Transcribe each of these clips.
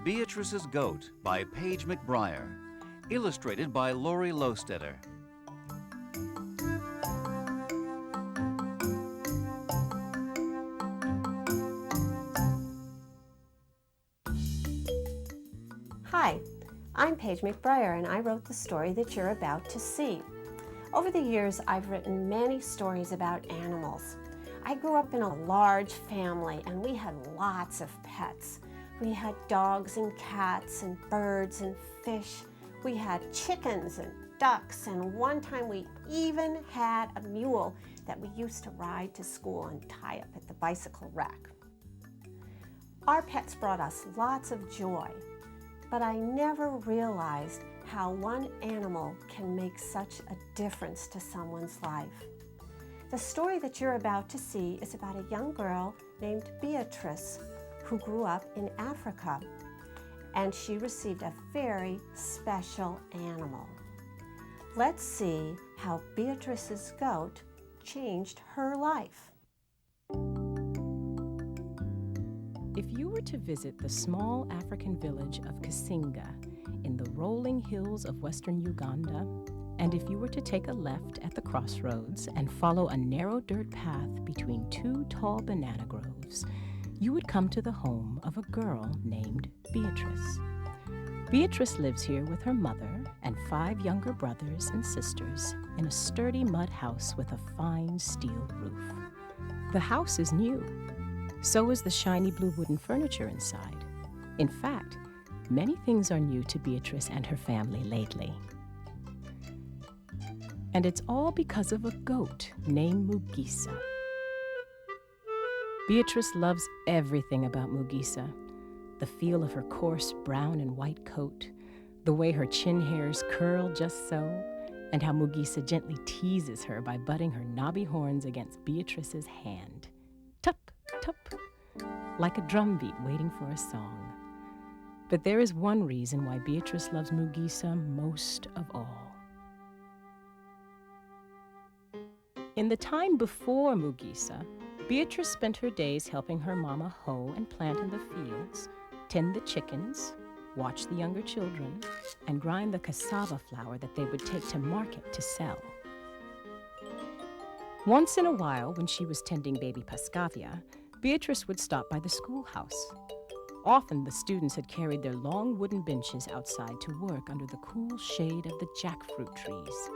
Beatrice's Goat by Paige McBriar. Illustrated by Lori Lostetter. Hi, I'm Paige McBriar, and I wrote the story that you're about to see. Over the years, I've written many stories about animals. I grew up in a large family, and we had lots of pets. We had dogs and cats and birds and fish. We had chickens and ducks, and one time we even had a mule that we used to ride to school and tie up at the bicycle rack. Our pets brought us lots of joy, but I never realized how one animal can make such a difference to someone's life. The story that you're about to see is about a young girl named Beatrice who grew up in Africa, and she received a very special animal. Let's see how Beatrice's goat changed her life. If you were to visit the small African village of Kasinga in the rolling hills of western Uganda, and if you were to take a left at the crossroads and follow a narrow dirt path between two tall banana groves, you would come to the home of a girl named Beatrice. Beatrice lives here with her mother and 5 younger brothers and sisters in a sturdy mud house with a fine steel roof. The house is new. So is the shiny blue wooden furniture inside. In fact, many things are new to Beatrice and her family lately. And it's all because of a goat named Mugisa. Beatrice loves everything about Mugisa. The feel of her coarse brown and white coat, the way her chin hairs curl just so, and how Mugisa gently teases her by butting her knobby horns against Beatrice's hand. Tup, tup, like a drumbeat waiting for a song. But there is one reason why Beatrice loves Mugisa most of all. In the time before Mugisa, Beatrice spent her days helping her mama hoe and plant in the fields, tend the chickens, watch the younger children, and grind the cassava flour that they would take to market to sell. Once in a while, when she was tending baby Pascavia, Beatrice would stop by the schoolhouse. Often the students had carried their long wooden benches outside to work under the cool shade of the jackfruit trees.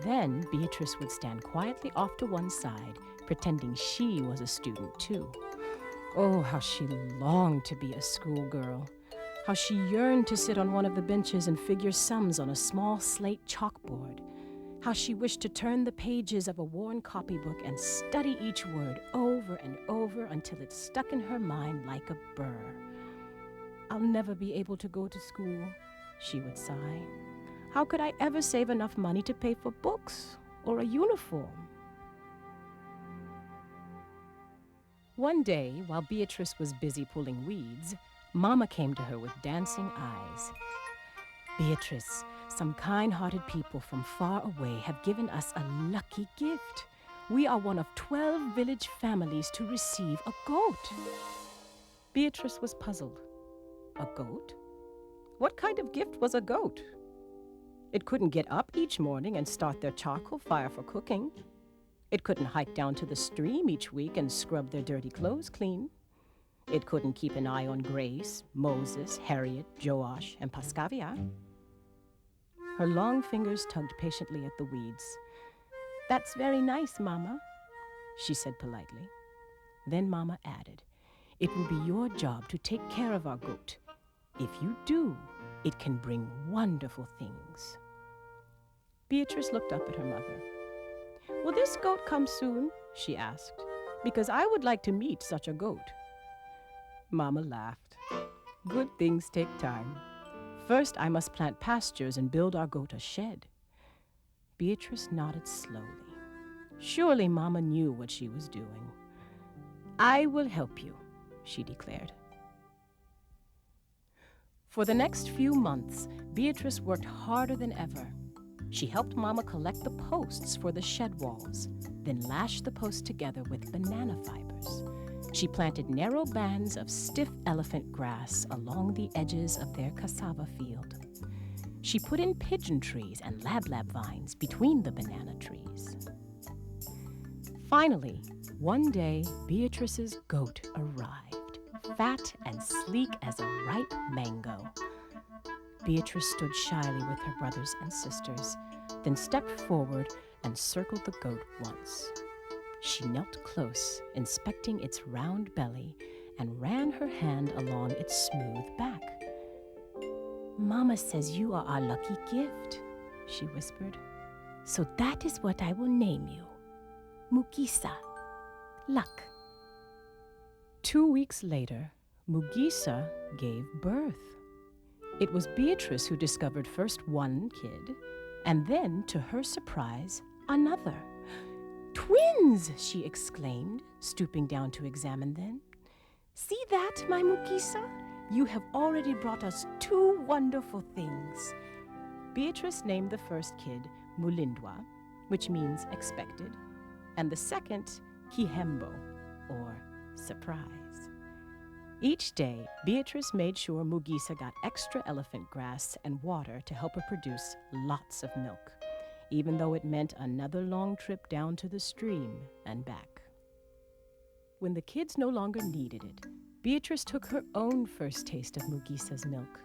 Then Beatrice would stand quietly off to one side, pretending she was a student too. Oh, how she longed to be a schoolgirl. How she yearned to sit on one of the benches and figure sums on a small slate chalkboard. How she wished to turn the pages of a worn copybook and study each word over and over until it stuck in her mind like a burr. I'll never be able to go to school, she would sigh. How could I ever save enough money to pay for books or a uniform? One day, while Beatrice was busy pulling weeds, Mama came to her with dancing eyes. Beatrice, some kind-hearted people from far away have given us a lucky gift. We are one of 12 village families to receive a goat. Beatrice was puzzled. A goat? What kind of gift was a goat? It couldn't get up each morning and start their charcoal fire for cooking. It couldn't hike down to the stream each week and scrub their dirty clothes clean. It couldn't keep an eye on Grace, Moses, Harriet, Joash, and Pascavia. Her long fingers tugged patiently at the weeds. "That's very nice, Mama," she said politely. Then Mama added, "It will be your job to take care of our goat. If you do, it can bring wonderful things." Beatrice looked up at her mother. "Will this goat come soon?" she asked, "because I would like to meet such a goat." Mama laughed. "Good things take time. First, I must plant pastures and build our goat a shed." Beatrice nodded slowly. Surely Mama knew what she was doing. "I will help you," she declared. For the next few months, Beatrice worked harder than ever. She helped Mama collect the posts for the shed walls, then lashed the posts together with banana fibers. She planted narrow bands of stiff elephant grass along the edges of their cassava field. She put in pigeon trees and lablab vines between the banana trees. Finally, one day, Beatrice's goat arrived, fat and sleek as a ripe mango. Beatrice stood shyly with her brothers and sisters, then stepped forward and circled the goat once. She knelt close, inspecting its round belly, and ran her hand along its smooth back. "Mama says you are our lucky gift," she whispered. "So that is what I will name you. Mugisa, luck." 2 weeks later, Mugisa gave birth. It was Beatrice who discovered first one kid, and then, to her surprise, another. "Twins!" she exclaimed, stooping down to examine them. "See that, my Mugisa? You have already brought us 2 wonderful things." Beatrice named the first kid Mulindwa, which means expected, and the second Kihembo, or surprise. Each day, Beatrice made sure Mugisa got extra elephant grass and water to help her produce lots of milk, even though it meant another long trip down to the stream and back. When the kids no longer needed it, Beatrice took her own first taste of Mugisa's milk.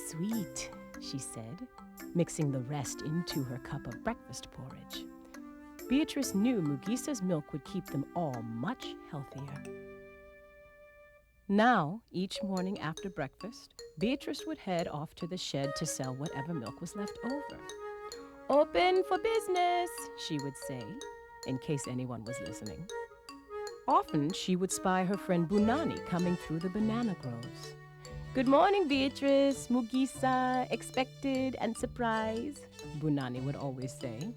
Sweet," she said, mixing the rest into her cup of breakfast porridge. Beatrice knew Mugisa's milk would keep them all much healthier. Now, each morning after breakfast, Beatrice would head off to the shed to sell whatever milk was left over. "Open for business," she would say, in case anyone was listening. Often, she would spy her friend Bunani coming through the banana groves. "Good morning, Beatrice, Mugisa, expected and surprise," Bunani would always say.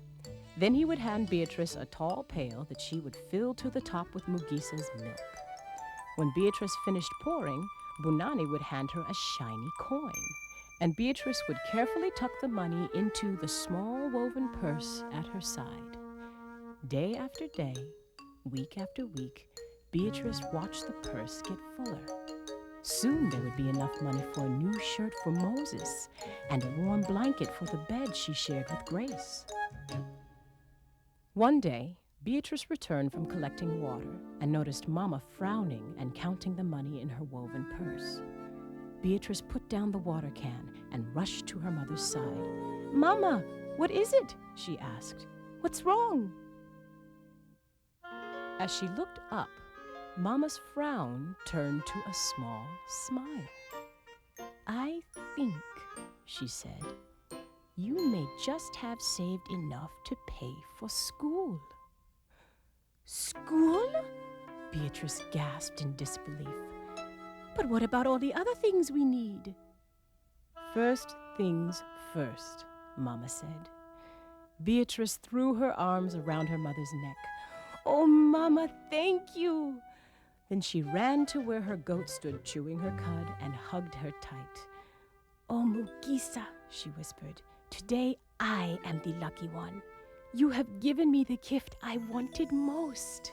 Then he would hand Beatrice a tall pail that she would fill to the top with Mugisa's milk. When Beatrice finished pouring, Bunani would hand her a shiny coin, and Beatrice would carefully tuck the money into the small woven purse at her side. Day after day, week after week, Beatrice watched the purse get fuller. Soon there would be enough money for a new shirt for Moses and a warm blanket for the bed she shared with Grace. One day, Beatrice returned from collecting water and noticed Mama frowning and counting the money in her woven purse. Beatrice put down the water can and rushed to her mother's side. "Mama, what is it?" she asked. "What's wrong?" As she looked up, Mama's frown turned to a small smile. "I think," she said, "you may just have saved enough to pay for school." "School?" Beatrice gasped in disbelief. "But what about all the other things we need?" "First things first," Mama said. Beatrice threw her arms around her mother's neck. "Oh, Mama, thank you." Then she ran to where her goat stood chewing her cud and hugged her tight. "Oh, Mugisa," she whispered, "today I am the lucky one. You have given me the gift I wanted most."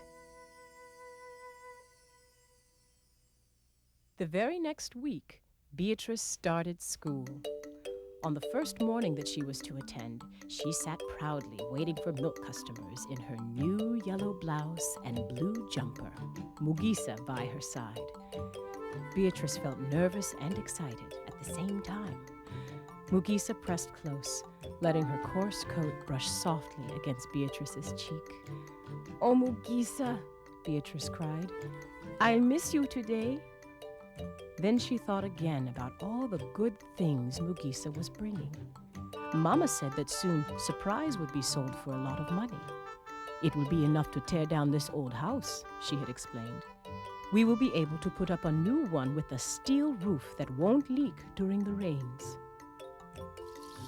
The very next week, Beatrice started school. On the first morning that she was to attend, she sat proudly waiting for milk customers in her new yellow blouse and blue jumper, Mugisa by her side. Beatrice felt nervous and excited at the same time. Mugisa pressed close, letting her coarse coat brush softly against Beatrice's cheek. "Oh, Mugisa," Beatrice cried, "I'll miss you today." Then she thought again about all the good things Mugisa was bringing. Mama said that soon Surprise would be sold for a lot of money. "It will be enough to tear down this old house," she had explained. "We will be able to put up a new one with a steel roof that won't leak during the rains."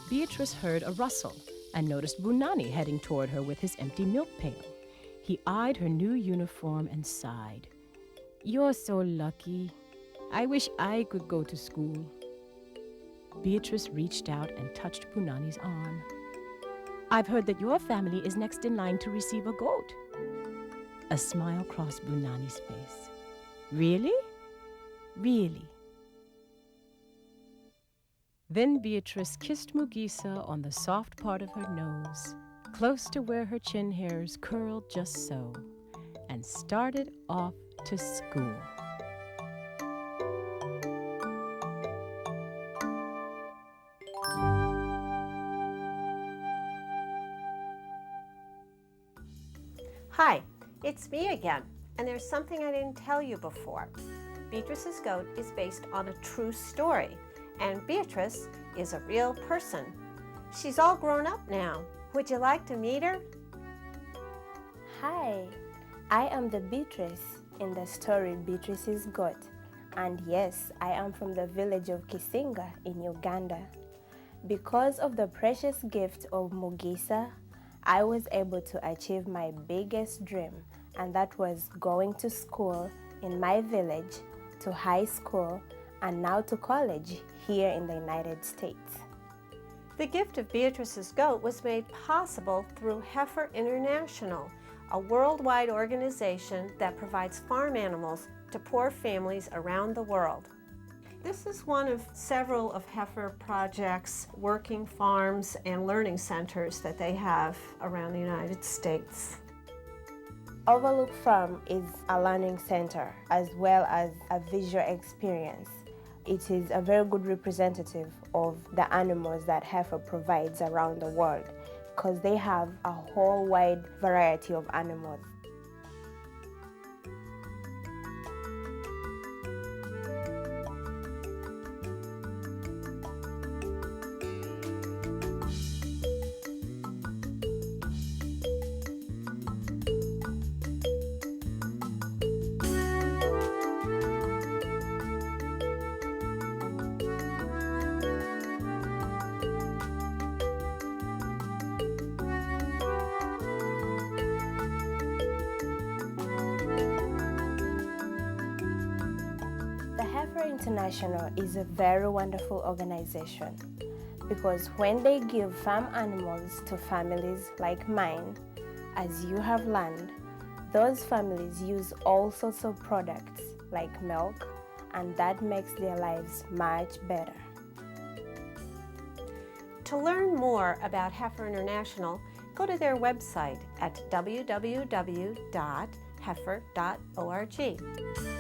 Beatrice heard a rustle and noticed Bunani heading toward her with his empty milk pail. He eyed her new uniform and sighed. "You're so lucky. I wish I could go to school." Beatrice reached out and touched Bunani's arm. "I've heard that your family is next in line to receive a goat." A smile crossed Bunani's face. Really? Really? Then Beatrice kissed Mugisa on the soft part of her nose, close to where her chin hairs curled just so, and started off to school. Hi, it's me again, and there's something I didn't tell you before. Beatrice's goat is based on a true story, and Beatrice is a real person. She's all grown up now. Would you like to meet her? Hi, I am the Beatrice in the story Beatrice's Goat, and yes, I am from the village of Kisinga in Uganda. Because of the precious gift of Mugisa, I was able to achieve my biggest dream, and that was going to school in my village, to high school, and now to college here in the United States. The gift of Beatrice's goat was made possible through Heifer International, a worldwide organization that provides farm animals to poor families around the world. This is one of several of Heifer Project's working farms and learning centers that they have around the United States. Overlook Farm is a learning center as well as a visual experience. It is a very good representative of the animals that Heifer provides around the world because they have a whole wide variety of animals. Heifer International is a very wonderful organization because when they give farm animals to families like mine, as you have learned, those families use all sorts of products like milk, and that makes their lives much better. To learn more about Heifer International, go to their website at www.heifer.org.